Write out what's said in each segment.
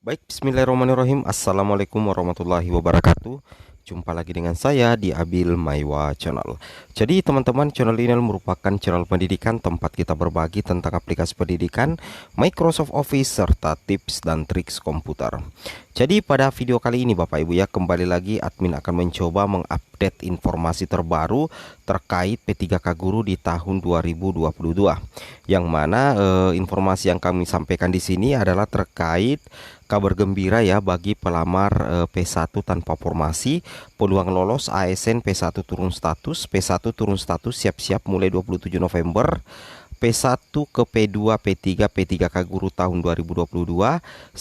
Baik, bismillahirrahmanirrahim. Assalamualaikum warahmatullahi wabarakatuh. Jumpa lagi dengan saya di Abil Maiwa Channel. Jadi teman-teman, channel ini merupakan channel pendidikan tempat kita berbagi tentang aplikasi pendidikan, Microsoft Office, serta tips dan triks komputer. Jadi pada video kali ini Bapak Ibu ya, kembali lagi admin akan mencoba mengupdate informasi terbaru terkait P3K Guru di tahun 2022. Yang mana informasi yang kami sampaikan di sini adalah terkait kabar gembira ya bagi pelamar P1 tanpa formasi, peluang lolos ASN P1 turun status, P1 turun status siap-siap mulai 27 November. P1 ke P2, P3, P3K Guru tahun 2022 100%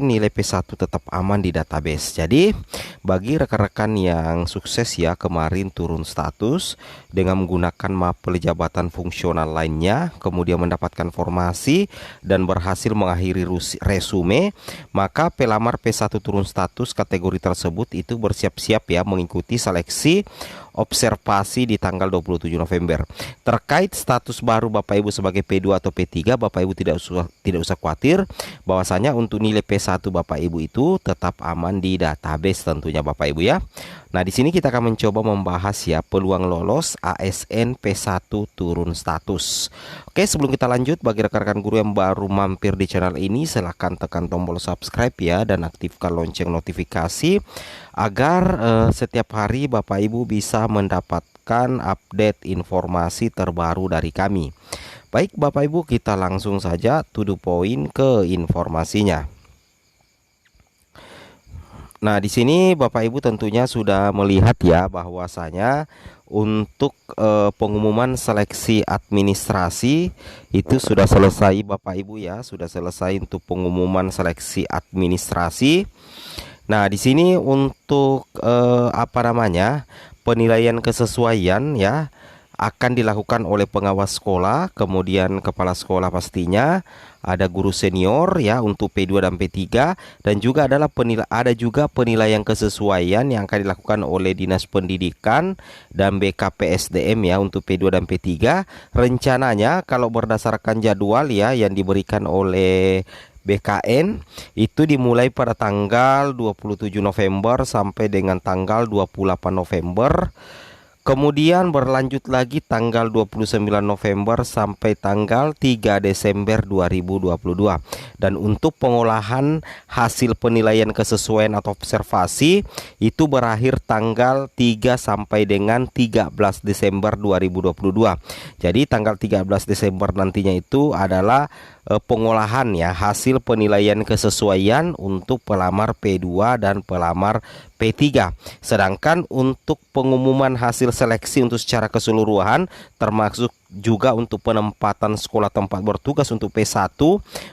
nilai P1 tetap aman di database. Jadi bagi rekan-rekan yang sukses ya kemarin turun status dengan menggunakan mapel jabatan fungsional lainnya, kemudian mendapatkan formasi dan berhasil mengakhiri resume, maka pelamar P1 turun status kategori tersebut itu bersiap-siap ya mengikuti seleksi observasi di tanggal 27 November. Terkait status baru Bapak Ibu sebagai P2 atau P3, Bapak Ibu tidak usah khawatir bahwasanya untuk nilai P1 Bapak Ibu itu tetap aman di database tentunya Bapak Ibu ya. Nah, di sini kita akan mencoba membahas ya peluang lolos ASN P1 turun status. Oke, sebelum kita lanjut, bagi rekan-rekan guru yang baru mampir di channel ini, silahkan tekan tombol subscribe ya dan aktifkan lonceng notifikasi agar setiap hari Bapak Ibu bisa mendapatkan update informasi terbaru dari kami. Baik Bapak Ibu, kita langsung saja to the point ke informasinya. Nah, di sini Bapak Ibu tentunya sudah melihat ya bahwasanya untuk pengumuman seleksi administrasi itu sudah selesai Bapak Ibu ya, sudah selesai untuk pengumuman seleksi administrasi. Nah, di sini untuk penilaian kesesuaian ya akan dilakukan oleh pengawas sekolah, kemudian kepala sekolah pastinya, ada guru senior ya untuk P2 dan P3, dan juga ada juga penilaian kesesuaian yang akan dilakukan oleh Dinas Pendidikan dan BKPSDM ya untuk P2 dan P3. Rencananya kalau berdasarkan jadwal ya yang diberikan oleh BKN itu dimulai pada tanggal 27 November sampai dengan tanggal 28 November. Kemudian berlanjut lagi tanggal 29 November sampai tanggal 3 Desember 2022. Dan untuk pengolahan hasil penilaian kesesuaian atau observasi itu berakhir tanggal 3 sampai dengan 13 Desember 2022. Jadi tanggal 13 Desember nantinya itu adalah pengolahan ya hasil penilaian kesesuaian untuk pelamar P2 dan pelamar P3. Sedangkan untuk pengumuman hasil seleksi untuk secara keseluruhan termasuk juga untuk penempatan sekolah tempat bertugas untuk P1,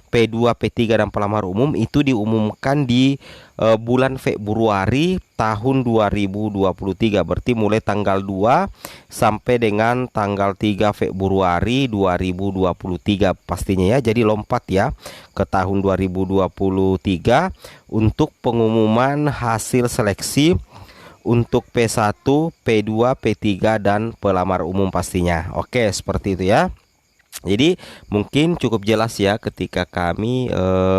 P2, P3 dan pelamar umum itu diumumkan di bulan Februari tahun 2023. Berarti mulai tanggal 2 sampai dengan tanggal 3 Februari 2023 pastinya ya. Jadi lompat ya ke tahun 2023 untuk pengumuman hasil seleksi untuk P1, P2, P3 dan pelamar umum pastinya. Oke, seperti itu ya. Jadi mungkin cukup jelas ya ketika kami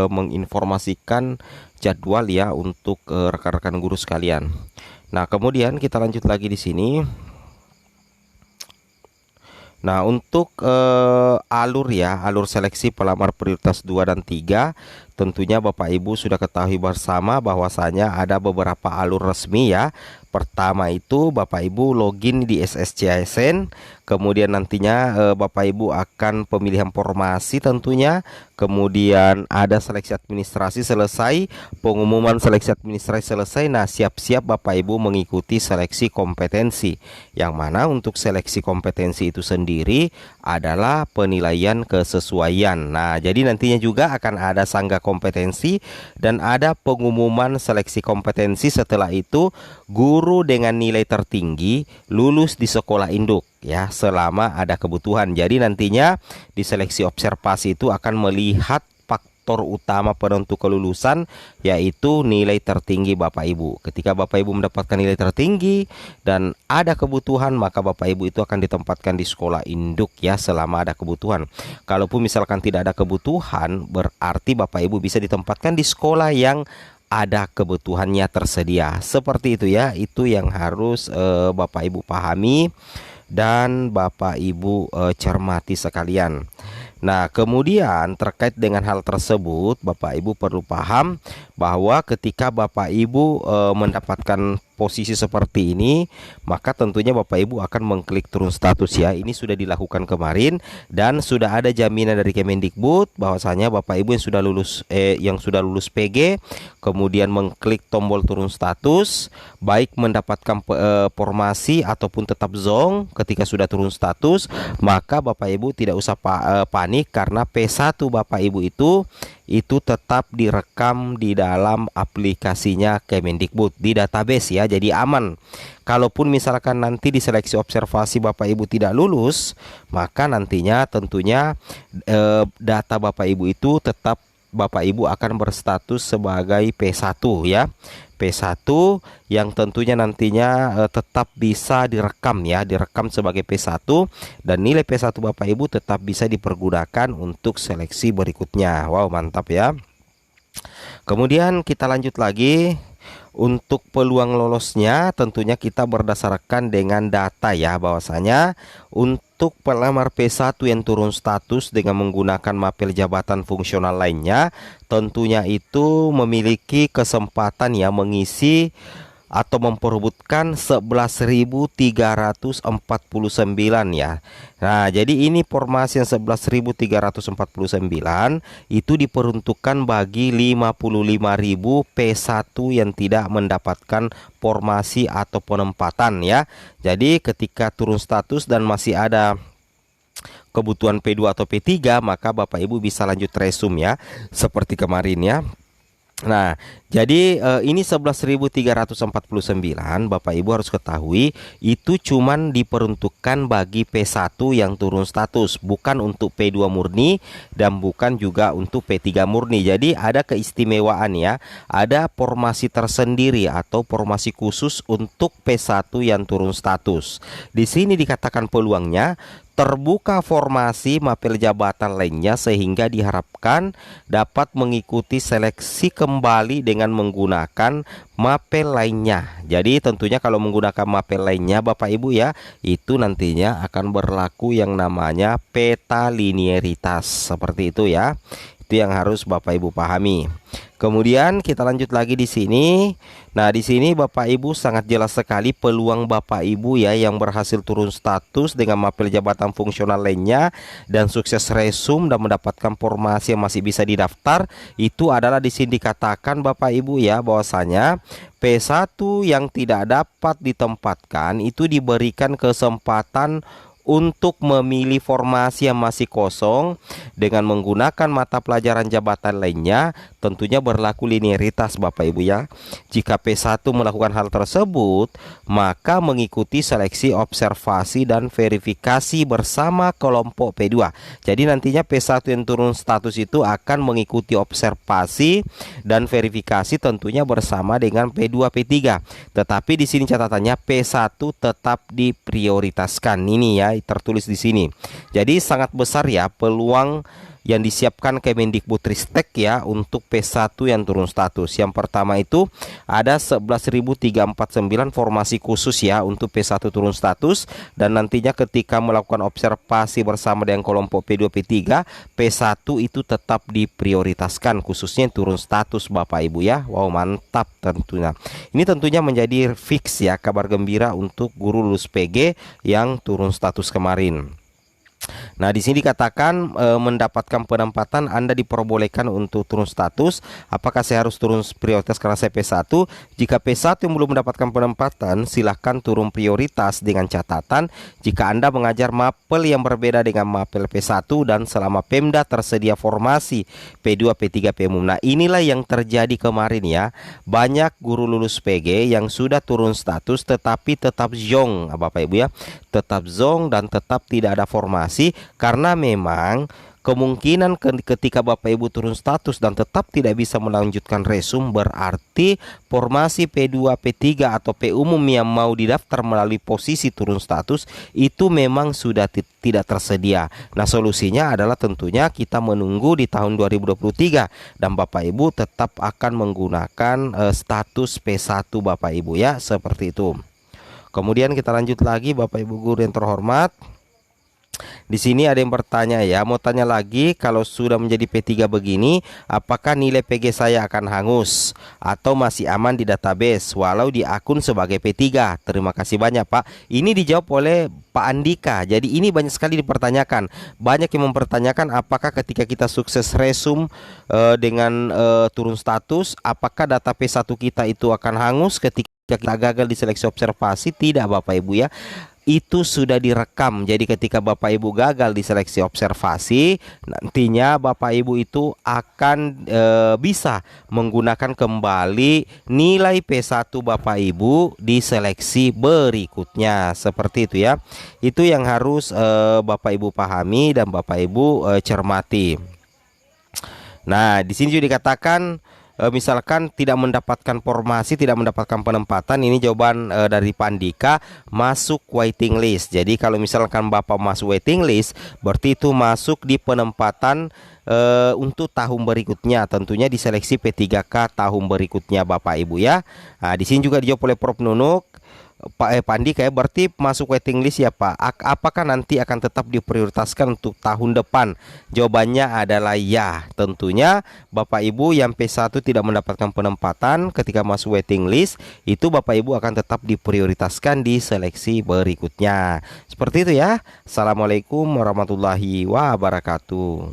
menginformasikan jadwal ya untuk rekan-rekan guru sekalian. Nah, kemudian kita lanjut lagi di sini. Nah, untuk alur seleksi pelamar prioritas 2 dan 3 tentunya Bapak Ibu sudah ketahui bersama bahwasanya ada beberapa alur resmi ya. Pertama itu Bapak Ibu login di SSCASN, kemudian nantinya Bapak Ibu akan pemilihan formasi tentunya, kemudian ada seleksi administrasi selesai, pengumuman seleksi administrasi selesai. Nah, siap-siap Bapak Ibu mengikuti seleksi kompetensi, yang mana untuk seleksi kompetensi itu sendiri adalah penilaian kesesuaian. Nah, jadi nantinya juga akan ada sangga kompetensi dan ada pengumuman seleksi kompetensi. Setelah itu guru dengan nilai tertinggi lulus di sekolah induk ya selama ada kebutuhan. Jadi nantinya di seleksi observasi itu akan melihat faktor utama penentu kelulusan, yaitu nilai tertinggi Bapak Ibu. Ketika Bapak Ibu mendapatkan nilai tertinggi dan ada kebutuhan, maka Bapak Ibu itu akan ditempatkan di sekolah induk ya, selama ada kebutuhan. Kalaupun misalkan tidak ada kebutuhan, berarti Bapak Ibu bisa ditempatkan di sekolah yang ada kebutuhannya tersedia. Seperti itu ya, itu yang harus Bapak Ibu pahami dan Bapak Ibu cermati sekalian. Nah, kemudian terkait dengan hal tersebut, Bapak Ibu perlu paham bahwa ketika Bapak Ibu mendapatkan posisi seperti ini, maka tentunya Bapak Ibu akan mengklik turun status ya. Ini sudah dilakukan kemarin dan sudah ada jaminan dari Kemendikbud bahwasanya Bapak Ibu yang sudah lulus PG, kemudian mengklik tombol turun status, baik mendapatkan formasi ataupun tetap zong ketika sudah turun status, maka Bapak Ibu tidak usah panik karena P1 Bapak Ibu itu tetap direkam di dalam aplikasinya Kemendikbud di database ya, jadi aman. Kalaupun misalkan nanti di seleksi observasi Bapak Ibu tidak lulus, maka nantinya tentunya data Bapak Ibu itu tetap Bapak Ibu akan berstatus sebagai P1 ya. P1 yang tentunya nantinya tetap bisa direkam ya, direkam sebagai P1, dan nilai P1 Bapak Ibu tetap bisa dipergunakan untuk seleksi berikutnya. Wow, mantap ya. Kemudian kita lanjut lagi. Untuk peluang lolosnya tentunya kita berdasarkan dengan data ya, bahwasanya untuk pelamar P1 yang turun status dengan menggunakan mapel jabatan fungsional lainnya, tentunya itu memiliki kesempatan ya mengisi atau memperebutkan 11.349 ya. Nah, jadi ini formasi yang 11.349 itu diperuntukkan bagi 55.000 P1 yang tidak mendapatkan formasi atau penempatan ya. Jadi ketika turun status dan masih ada kebutuhan P2 atau P3, maka Bapak Ibu bisa lanjut resume ya, seperti kemarin ya. Nah, jadi ini 11.349 Bapak Ibu harus ketahui itu cuman diperuntukkan bagi P1 yang turun status, bukan untuk P2 murni dan bukan juga untuk P3 murni. Jadi ada keistimewaan ya, ada formasi tersendiri atau formasi khusus untuk P1 yang turun status. Di sini dikatakan peluangnya terbuka formasi mapel jabatan lainnya sehingga diharapkan dapat mengikuti seleksi kembali dengan menggunakan mapel lainnya. Jadi tentunya kalau menggunakan mapel lainnya Bapak Ibu ya, itu nantinya akan berlaku yang namanya peta linearitas. Seperti itu ya. Itu yang harus Bapak Ibu pahami. Kemudian kita lanjut lagi di sini. Nah, di sini Bapak Ibu sangat jelas sekali peluang Bapak Ibu ya yang berhasil turun status dengan mapel jabatan fungsional lainnya dan sukses resume dan mendapatkan formasi yang masih bisa didaftar. Itu adalah di sini dikatakan Bapak Ibu ya, bahwasanya P1 yang tidak dapat ditempatkan itu diberikan kesempatan untuk memilih formasi yang masih kosong dengan menggunakan mata pelajaran jabatan lainnya. Tentunya berlaku linearitas Bapak Ibu ya. Jika P1 melakukan hal tersebut, maka mengikuti seleksi observasi dan verifikasi bersama kelompok P2. Jadi nantinya P1 yang turun status itu akan mengikuti observasi dan verifikasi tentunya bersama dengan P2 P3. Tetapi di sini catatannya P1 tetap diprioritaskan. Ini ya tertulis di sini. Jadi sangat besar ya peluang yang disiapkan Kemendikbudristek ya untuk P1 yang turun status. Yang pertama itu ada 11.349 formasi khusus ya untuk P1 turun status, dan nantinya ketika melakukan observasi bersama dengan kelompok P2 P3, P1 itu tetap diprioritaskan khususnya turun status Bapak Ibu ya. Wow, mantap tentunya. Ini tentunya menjadi fix ya, kabar gembira untuk guru lulus PG yang turun status kemarin. Nah, di sini dikatakan mendapatkan penempatan Anda diperbolehkan untuk turun status. Apakah saya harus turun prioritas karena saya P1? Jika P1 yang belum mendapatkan penempatan, silahkan turun prioritas dengan catatan jika Anda mengajar mapel yang berbeda dengan mapel P1 dan selama Pemda tersedia formasi P2, P3, P-Umum. Nah, inilah yang terjadi kemarin ya. Banyak guru lulus PG yang sudah turun status tetapi tetap zong, Bapak Ibu ya. Tetap zong dan tetap tidak ada formasi karena memang kemungkinan ketika Bapak Ibu turun status dan tetap tidak bisa melanjutkan resum, berarti formasi P2, P3 atau P umum yang mau didaftar melalui posisi turun status itu memang sudah tidak tersedia. Nah, solusinya adalah tentunya kita menunggu di tahun 2023 dan Bapak Ibu tetap akan menggunakan status P1 Bapak Ibu ya, seperti itu. Kemudian kita lanjut lagi Bapak Ibu guru yang terhormat. Di sini ada yang bertanya ya, mau tanya lagi, kalau sudah menjadi P3 begini, apakah nilai PG saya akan hangus atau masih aman di database walau di akun sebagai P3? Terima kasih banyak Pak. Ini dijawab oleh Pak Andika. Jadi ini banyak sekali dipertanyakan. Banyak yang mempertanyakan apakah ketika kita sukses resum dengan turun status, apakah data P1 kita itu akan hangus ketika kita gagal di seleksi observasi? Tidak Bapak Ibu ya, itu sudah direkam. Jadi ketika Bapak Ibu gagal di seleksi observasi, nantinya Bapak Ibu itu akan bisa menggunakan kembali nilai P1 Bapak Ibu di seleksi berikutnya. Seperti itu ya. Itu yang harus Bapak Ibu pahami dan Bapak Ibu cermati. Nah, di sini juga dikatakan misalkan tidak mendapatkan formasi, tidak mendapatkan penempatan, ini jawaban dari Pandika, masuk waiting list. Jadi kalau misalkan Bapak masuk waiting list, berarti itu masuk di penempatan untuk tahun berikutnya, tentunya di seleksi P3K tahun berikutnya Bapak Ibu ya. Nah, di sini juga dijawab oleh Prof Nunuk. Pak Pandi kayak berarti masuk waiting list ya Pak. Apakah nanti akan tetap diprioritaskan untuk tahun depan? Jawabannya adalah ya. Tentunya Bapak Ibu yang P1 tidak mendapatkan penempatan ketika masuk waiting list, itu Bapak Ibu akan tetap diprioritaskan di seleksi berikutnya. Seperti itu ya. Assalamualaikum warahmatullahi wabarakatuh.